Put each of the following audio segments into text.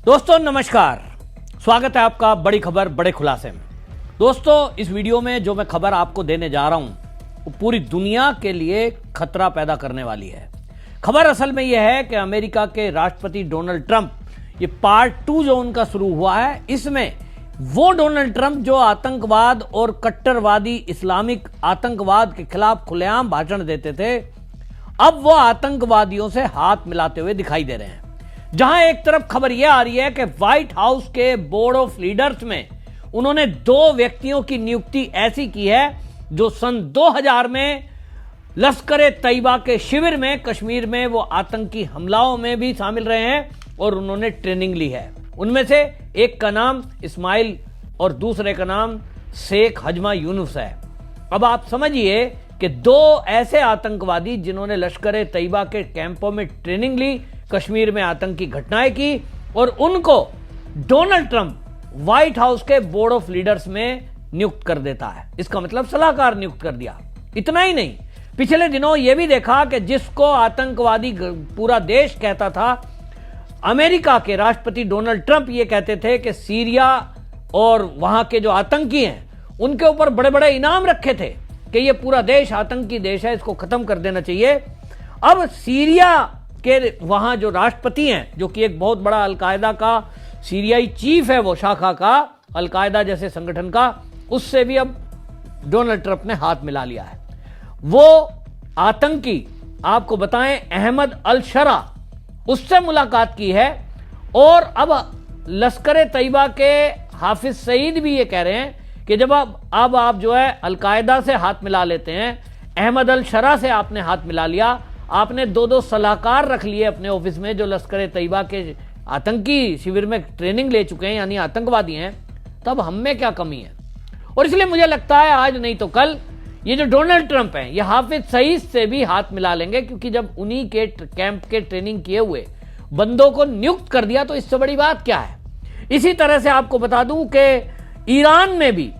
दोस्तों नमस्कार, स्वागत है आपका बड़ी खबर बड़े खुलासे में। दोस्तों इस वीडियो में जो मैं खबर आपको देने जा रहा हूं वो पूरी दुनिया के लिए खतरा पैदा करने वाली है। खबर असल में यह है कि अमेरिका के राष्ट्रपति डोनाल्ड ट्रंप, ये पार्ट 2 जो उनका शुरू हुआ है, इसमें वो डोनाल्ड ट्रंप जो आतंकवाद और कट्टरवादी इस्लामिक आतंकवाद के खिलाफ खुलेआम भाषण देते थे, अब वो आतंकवादियों से हाथ मिलाते हुए दिखाई दे रहे हैं। जहां एक तरफ खबर यह आ रही है कि व्हाइट हाउस के बोर्ड ऑफ लीडर्स में उन्होंने 2 व्यक्तियों की नियुक्ति ऐसी की है जो सन 2000 में लश्कर तैयबा के शिविर में कश्मीर में वो आतंकी हमलाओं में भी शामिल रहे हैं और उन्होंने ट्रेनिंग ली है। उनमें से एक का नाम इस्माइल और दूसरे का नाम शेख हजमा यूनुस है। अब आप समझिए कि 2 ऐसे आतंकवादी जिन्होंने लश्कर तैयबा के कैंपों में ट्रेनिंग ली, कश्मीर में आतंकी घटनाएं की, और उनको डोनाल्ड ट्रंप व्हाइट हाउस के बोर्ड ऑफ लीडर्स में नियुक्त कर देता है। इसका मतलब सलाहकार नियुक्त कर दिया। इतना ही नहीं, पिछले दिनों यह भी देखा कि जिसको आतंकवादी पूरा देश कहता था, अमेरिका के राष्ट्रपति डोनाल्ड ट्रंप ये कहते थे कि सीरिया और वहां के जो आतंकी हैं उनके ऊपर बड़े बड़े इनाम रखे थे कि ये पूरा देश आतंकी देश है, इसको खत्म कर देना चाहिए। अब सीरिया के वहां जो राष्ट्रपति हैं, जो कि एक बहुत बड़ा अलकायदा का सीरियाई चीफ है, वो शाखा का अलकायदा जैसे संगठन का, उससे भी अब डोनाल्ड ट्रंप ने हाथ मिला लिया है। वो आतंकी आपको बताएं अहमद अल शरा, उससे मुलाकात की है। और अब लश्कर तैयबा के हाफिज सईद भी ये कह रहे हैं कि जब अब आप जो है अलकायदा से हाथ मिला लेते हैं, अहमद अल शरा से आपने हाथ मिला लिया, आपने 2 सलाहकार रख लिए अपने ऑफिस में जो लश्कर तैयबा के आतंकी शिविर में ट्रेनिंग ले चुके हैं, यानी आतंकवादी हैं, तब हम में क्या कमी है। और इसलिए मुझे लगता है आज नहीं तो कल ये जो डोनाल्ड ट्रंप हैं, ये हाफिज सईद से भी हाथ मिला लेंगे, क्योंकि जब उन्हीं के कैंप के ट्रेनिंग किए हुए बंदों को नियुक्त कर दिया तो इससे बड़ी बात क्या है। इसी तरह से आपको बता दूं कि ईरान में भी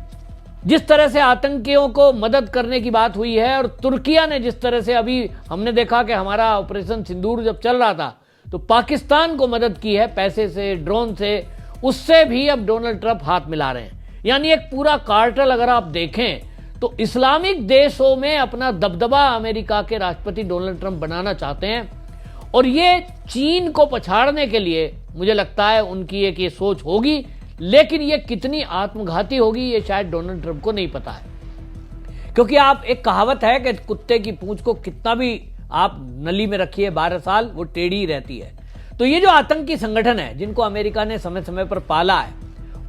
जिस तरह से आतंकियों को मदद करने की बात हुई है, और तुर्किया ने जिस तरह से, अभी हमने देखा कि हमारा ऑपरेशन सिंदूर जब चल रहा था तो पाकिस्तान को मदद की है पैसे से, ड्रोन से, उससे भी अब डोनाल्ड ट्रंप हाथ मिला रहे हैं। यानी एक पूरा कार्टेल अगर आप देखें तो इस्लामिक देशों में अपना दबदबा अमेरिका के राष्ट्रपति डोनाल्ड ट्रंप बनाना चाहते हैं। और ये चीन को पछाड़ने के लिए मुझे लगता है उनकी एक ये सोच होगी, लेकिन ये कितनी आत्मघाती होगी ये शायद डोनाल्ड ट्रंप को नहीं पता है। क्योंकि आप, एक कहावत है कि कुत्ते की पूंछ को कितना भी आप नली में रखिए 12 साल, वो टेढ़ी ही रहती है। तो ये जो आतंकी संगठन है जिनको अमेरिका ने समय समय पर पाला है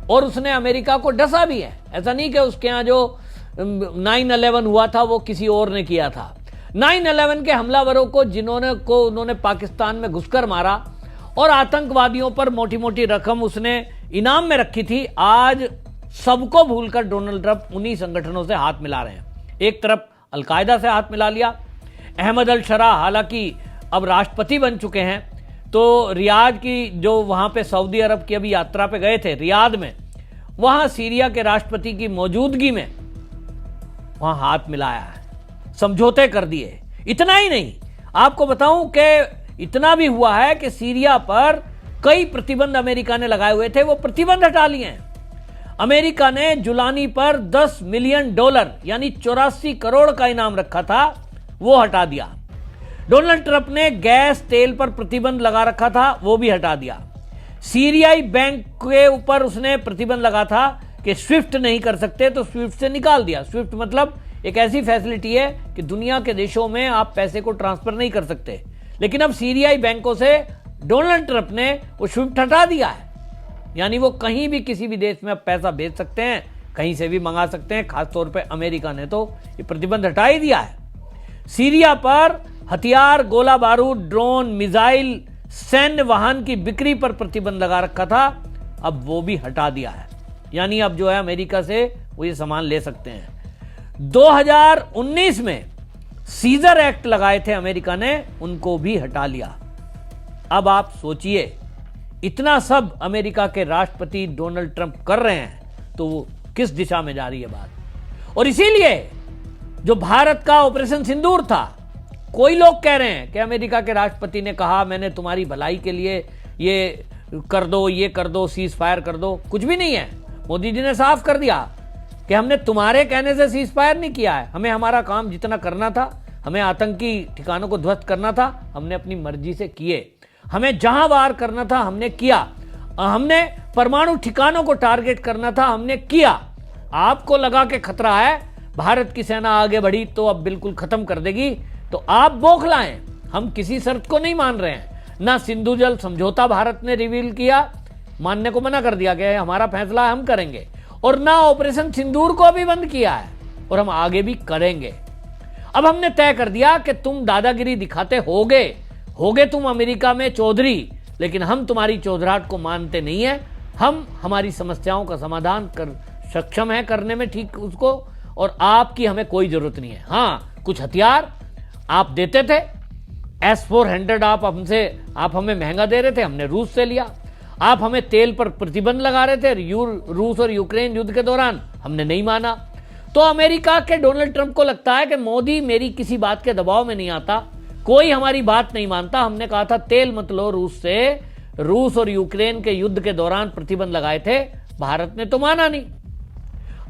और उसने अमेरिका को डसा भी है, ऐसा नहीं कि उसके यहां जो 9/11 हुआ था वो किसी और ने किया था। 9/11 के हमलावरों को उन्होंने पाकिस्तान में घुसकर मारा और आतंकवादियों पर मोटी मोटी रकम उसने इनाम में रखी थी, आज सबको भूलकर डोनाल्ड ट्रंप उन्हीं संगठनों से हाथ मिला रहे हैं। एक तरफ अलकायदा से हाथ मिला लिया, अहमद अल शरा हालांकि अब राष्ट्रपति बन चुके हैं, तो रियाद की जो वहां पे सऊदी अरब की अभी यात्रा पे गए थे रियाद में, वहां सीरिया के राष्ट्रपति की मौजूदगी में वहां हाथ मिलाया है, समझौते कर दिए। इतना ही नहीं, आपको बताऊं कि इतना भी हुआ है कि सीरिया पर कई प्रतिबंध अमेरिका ने लगाए हुए थे, वो प्रतिबंध हटा लिए हैं। अमेरिका ने जुलानी पर $10 मिलियन यानी 84 करोड़ का इनाम रखा था, वो हटा दिया। डोनाल्ड ट्रंप ने गैस तेल पर प्रतिबंध लगा रखा था, वो भी हटा दिया। सीरियाई बैंक के ऊपर उसने प्रतिबंध लगा था कि स्विफ्ट नहीं कर सकते, तो स्विफ्ट से निकाल दिया। स्विफ्ट मतलब एक ऐसी फैसिलिटी है कि दुनिया के देशों में आप पैसे को ट्रांसफर नहीं कर सकते, लेकिन अब सीरियाई बैंकों से डोनाल्ड ट्रंप ने वो स्विफ्ट हटा दिया है। यानी वो कहीं भी किसी भी देश में अब पैसा भेज सकते हैं, कहीं से भी मंगा सकते हैं। खासतौर पे अमेरिका ने तो ये प्रतिबंध हटा ही दिया है। सीरिया पर हथियार, गोला बारूद, ड्रोन, मिसाइल, सैन्य वाहन की बिक्री पर प्रतिबंध लगा रखा था, अब वो भी हटा दिया है। यानी अब जो है अमेरिका से वो ये सामान ले सकते हैं। 2019 में सीजर एक्ट लगाए थे अमेरिका ने, उनको भी हटा लिया। अब आप सोचिए, इतना सब अमेरिका के राष्ट्रपति डोनाल्ड ट्रंप कर रहे हैं तो वो किस दिशा में जा रही है बात। और इसीलिए जो भारत का ऑपरेशन सिंदूर था, कोई लोग कह रहे हैं कि अमेरिका के राष्ट्रपति ने कहा मैंने तुम्हारी भलाई के लिए ये कर दो, ये कर दो, सीज फायर कर दो, कुछ भी नहीं है। मोदी जी ने साफ कर दिया कि हमने तुम्हारे कहने से सीज फायर नहीं किया है, हमें हमारा काम जितना करना था, हमें आतंकी ठिकानों को ध्वस्त करना था, हमने अपनी मर्जी से किए, हमें जहां वार करना था हमने किया, हमने परमाणु ठिकानों को टारगेट करना था हमने किया। आपको लगा कि खतरा है, भारत की सेना आगे बढ़ी तो अब बिल्कुल खत्म कर देगी, तो आप बौखलाएं। हम किसी शर्त को नहीं मान रहे हैं। ना सिंधु जल समझौता भारत ने रिवील किया, मानने को मना कर दिया कि हमारा फैसला हम करेंगे, और ना ऑपरेशन सिंदूर को भी बंद किया है, और हम आगे भी करेंगे। अब हमने तय कर दिया कि तुम दादागिरी दिखाते होगे तुम अमेरिका में चौधरी, लेकिन हम तुम्हारी चौधराहट को मानते नहीं है। हम हमारी समस्याओं का समाधान कर सक्षम है करने में ठीक उसको, और आपकी हमें कोई जरूरत नहीं है। हाँ, कुछ हथियार आप देते थे, S-400 आप हमें महंगा दे रहे थे, हमने रूस से लिया। आप हमें तेल पर प्रतिबंध लगा रहे थे रूस और यूक्रेन युद्ध के दौरान, हमने नहीं माना। तो अमेरिका के डोनाल्ड ट्रंप को लगता है कि मोदी मेरी किसी बात के दबाव में नहीं आता, कोई हमारी बात नहीं मानता। हमने कहा था तेल मत लो रूस से, रूस और यूक्रेन के युद्ध के दौरान प्रतिबंध लगाए थे, भारत ने तो माना नहीं।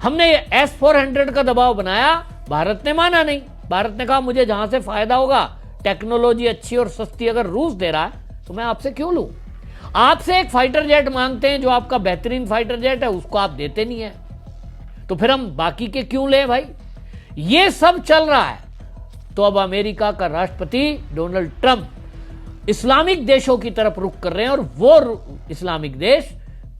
हमने S-400 का दबाव बनाया, भारत ने माना नहीं। भारत ने कहा मुझे जहां से फायदा होगा, टेक्नोलॉजी अच्छी और सस्ती अगर रूस दे रहा है तो मैं आपसे क्यों लूं। आपसे एक फाइटर जेट मांगते हैं जो आपका बेहतरीन फाइटर जेट है, उसको आप देते नहीं है, तो फिर हम बाकी के क्यों लें भाई। ये सब चल रहा है। तो अब अमेरिका का राष्ट्रपति डोनाल्ड ट्रंप इस्लामिक देशों की तरफ रुख कर रहे हैं, और वो इस्लामिक देश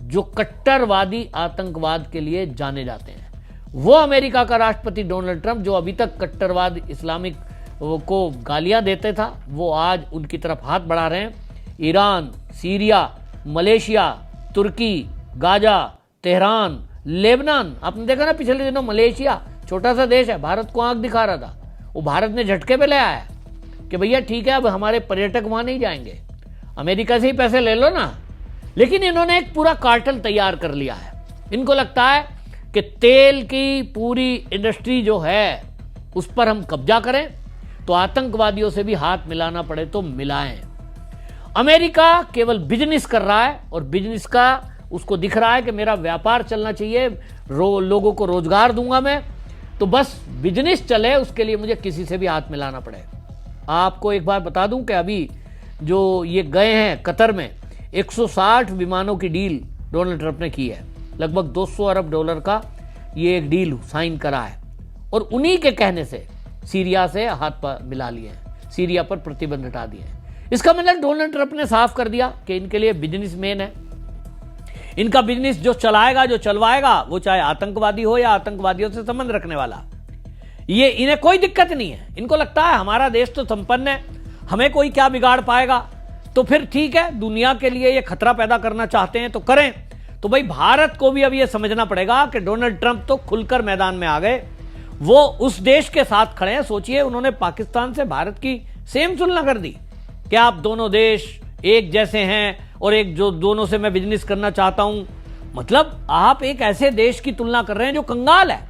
जो कट्टरवादी आतंकवाद के लिए जाने जाते हैं, वो अमेरिका का राष्ट्रपति डोनाल्ड ट्रंप जो अभी तक कट्टरवाद इस्लामिक को गालियां देते था, वो आज उनकी तरफ हाथ बढ़ा रहे हैं। ईरान, सीरिया, मलेशिया, तुर्की, गाजा, तेहरान, लेबनान, आपने देखा ना पिछले दिनों मलेशिया छोटा सा देश है, भारत को आंख दिखा रहा था, वो भारत ने झटके पे ले आया कि भैया ठीक है अब हमारे पर्यटक वहां नहीं जाएंगे, अमेरिका से ही पैसे ले लो ना। लेकिन इन्होंने एक पूरा कार्टेल तैयार कर लिया है। इनको लगता है कि तेल की पूरी इंडस्ट्री जो है उस पर हम कब्जा करें, तो आतंकवादियों से भी हाथ मिलाना पड़े तो मिलाएं। अमेरिका केवल बिजनेस कर रहा है, और बिजनेस का उसको दिख रहा है कि मेरा व्यापार चलना चाहिए, लोगों को रोजगार दूंगा मैं, तो बस बिजनेस चले उसके लिए मुझे किसी से भी हाथ मिलाना पड़े। आपको एक बात बता दूं कि अभी जो ये गए हैं कतर में, 160 विमानों की डील डोनाल्ड ट्रंप ने की है, लगभग 200 अरब डॉलर का ये एक डील साइन करा है, और उन्हीं के कहने से सीरिया से हाथ पर मिला लिए हैं, सीरिया पर प्रतिबंध हटा दिए हैं। इसका मतलब डोनाल्ड ट्रंप ने साफ कर दिया कि इनके लिए बिजनेसमैन है, इनका बिजनेस जो चलाएगा जो चलवाएगा वो चाहे आतंकवादी हो या आतंकवादियों से संबंध रखने वाला, ये इन्हें कोई दिक्कत नहीं है। इनको लगता है हमारा देश तो संपन्न है, हमें कोई क्या बिगाड़ पाएगा, तो फिर ठीक है, दुनिया के लिए ये खतरा पैदा करना चाहते हैं तो करें। तो भाई भारत को भी अब ये समझना पड़ेगा कि डोनाल्ड ट्रंप तो खुलकर मैदान में आ गए, वो उस देश के साथ खड़े हैं। सोचिए उन्होंने पाकिस्तान से भारत की सेम तुलना कर दी कि आप दोनों देश एक जैसे हैं, और एक जो दोनों से मैं बिजनेस करना चाहता हूं। मतलब आप एक ऐसे देश की तुलना कर रहे हैं जो कंगाल है,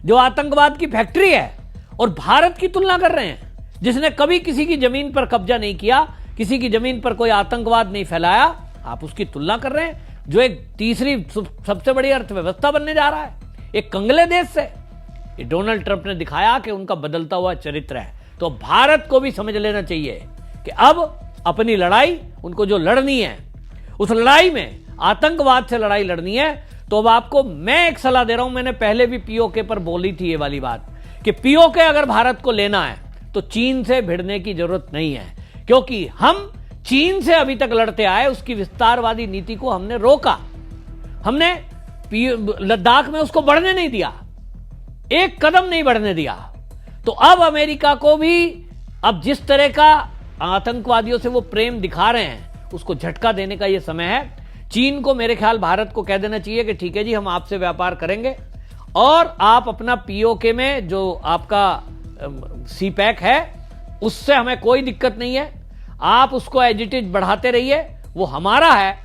जो आतंकवाद की फैक्ट्री है, और भारत की तुलना कर रहे हैं जिसने कभी किसी की जमीन पर कब्जा नहीं किया, किसी की जमीन पर कोई आतंकवाद नहीं फैलाया। आप उसकी तुलना कर रहे हैं जो एक तीसरी सबसे बड़ी अर्थव्यवस्था बनने जा रहा है, एक कंगले देश से। ये डोनाल्ड ट्रंप ने दिखाया कि उनका बदलता हुआ चरित्र है। तो भारत को भी समझ लेना चाहिए कि अब अपनी लड़ाई उनको जो लड़नी है, उस लड़ाई में आतंकवाद से लड़ाई लड़नी है। तो अब आपको मैं एक सलाह दे रहा हूं, मैंने पहले भी पीओके पर बोली थी ये वाली बात कि पीओके अगर भारत को लेना है तो चीन से भिड़ने की जरूरत नहीं है, क्योंकि हम चीन से अभी तक लड़ते आए, उसकी विस्तारवादी नीति को हमने रोका, हमने लद्दाख में उसको बढ़ने नहीं दिया, एक कदम नहीं बढ़ने दिया। तो अब अमेरिका को भी अब जिस तरह का आतंकवादियों से वो प्रेम दिखा रहे हैं उसको झटका देने का ये समय है। चीन को मेरे ख्याल भारत को कह देना चाहिए कि ठीक है जी, हम आपसे व्यापार करेंगे, और आप अपना पीओके में जो आपका सीपैक है उससे हमें कोई दिक्कत नहीं है, आप उसको एज इट इज बढ़ाते रहिए, वो हमारा है।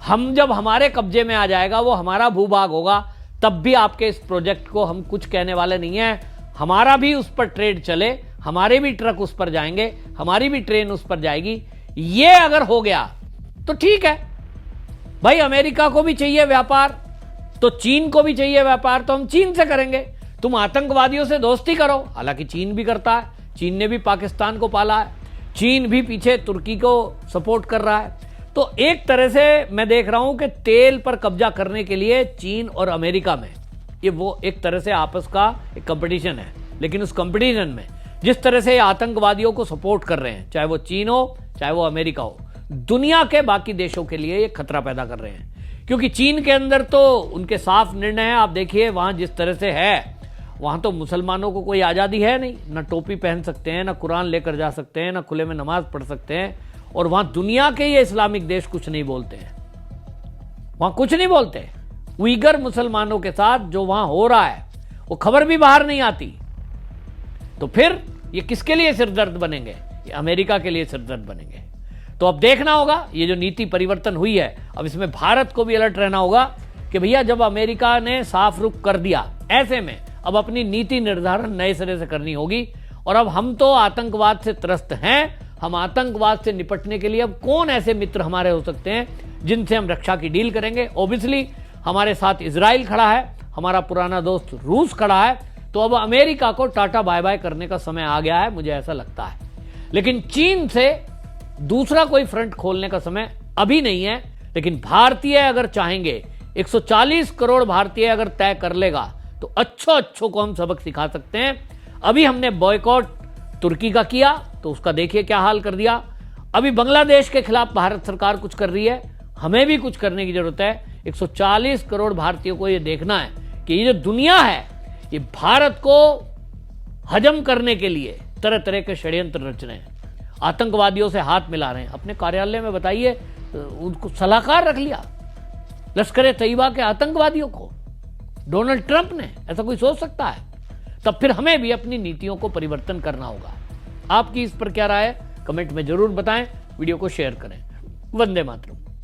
हम जब हमारे कब्जे में आ जाएगा, वो हमारा भूभाग होगा, तब भी आपके इस प्रोजेक्ट को हम कुछ कहने वाले नहीं हैं। हमारा भी उस पर ट्रेड चले, हमारे भी ट्रक उस पर जाएंगे, हमारी भी ट्रेन उस पर जाएगी। ये अगर हो गया तो ठीक है, भाई अमेरिका को भी चाहिए व्यापार तो चीन को भी चाहिए व्यापार, तो हम चीन से करेंगे। तुम आतंकवादियों से दोस्ती करो, हालांकि चीन भी करता है, चीन ने भी पाकिस्तान को पाला है, चीन भी पीछे तुर्की को सपोर्ट कर रहा है। तो एक तरह से मैं देख रहा हूं कि तेल पर कब्जा करने के लिए चीन और अमेरिका में ये वो एक तरह से आपस का एक कंपटीशन है। लेकिन उस कंपटीशन में जिस तरह से आतंकवादियों को सपोर्ट कर रहे हैं, चाहे वो चीन हो चाहे वो अमेरिका हो, दुनिया के बाकी देशों के लिए ये खतरा पैदा कर रहे हैं। क्योंकि चीन के अंदर तो उनके साफ निर्णय है। आप देखिए वहां जिस तरह से है, वहां तो मुसलमानों को कोई आज़ादी है नहीं, ना टोपी पहन सकते हैं, ना कुरान लेकर जा सकते हैं, ना खुले में नमाज पढ़ सकते हैं। और वहां दुनिया के ये इस्लामिक देश कुछ नहीं बोलते हैं, वहां कुछ नहीं बोलते। उइगर मुसलमानों के साथ जो वहां हो रहा है वो खबर भी बाहर नहीं आती। तो फिर ये किसके लिए सिरदर्द बनेंगे? ये अमेरिका के लिए सिरदर्द बनेंगे। तो अब देखना होगा ये जो नीति परिवर्तन हुई है, अब इसमें भारत को भी अलर्ट रहना होगा कि भैया जब अमेरिका ने साफ रुख कर दिया, ऐसे में अब अपनी नीति निर्धारण नए सिरे से करनी होगी। और अब हम तो आतंकवाद से त्रस्त हैं, हम आतंकवाद से निपटने के लिए अब कौन ऐसे मित्र हमारे हो सकते हैं जिनसे हम रक्षा की डील करेंगे? ओबियसली हमारे साथ इजराइल खड़ा है, हमारा पुराना दोस्त रूस खड़ा है। तो अब अमेरिका को टाटा बाय बाय करने का समय आ गया है, मुझे ऐसा लगता है। लेकिन चीन से दूसरा कोई फ्रंट खोलने का समय अभी नहीं है। लेकिन भारतीय अगर चाहेंगे, 140 करोड़ भारतीय अगर तय कर लेगा तो अच्छों को हम सबक सिखा सकते हैं। अभी हमने बॉयकॉट तुर्की का किया तो उसका देखिए क्या हाल कर दिया। अभी बांग्लादेश के खिलाफ भारत सरकार कुछ कर रही है, हमें भी कुछ करने की जरूरत है। 140 करोड़ भारतीयों को यह देखना है कि ये जो दुनिया है ये भारत को हजम करने के लिए तरह तरह के षड्यंत्र रच रहे हैं, आतंकवादियों से हाथ मिला रहे हैं। अपने कार्यालय में बताइए, उनको सलाहकार रख लिया लश्कर तैयबा के आतंकवादियों को डोनाल्ड ट्रंप ने। ऐसा कोई सोच सकता है? तब फिर हमें भी अपनी नीतियों को परिवर्तन करना होगा। आपकी इस पर क्या राय है? कमेंट में जरूर बताएं, वीडियो को शेयर करें। वंदे मातरम।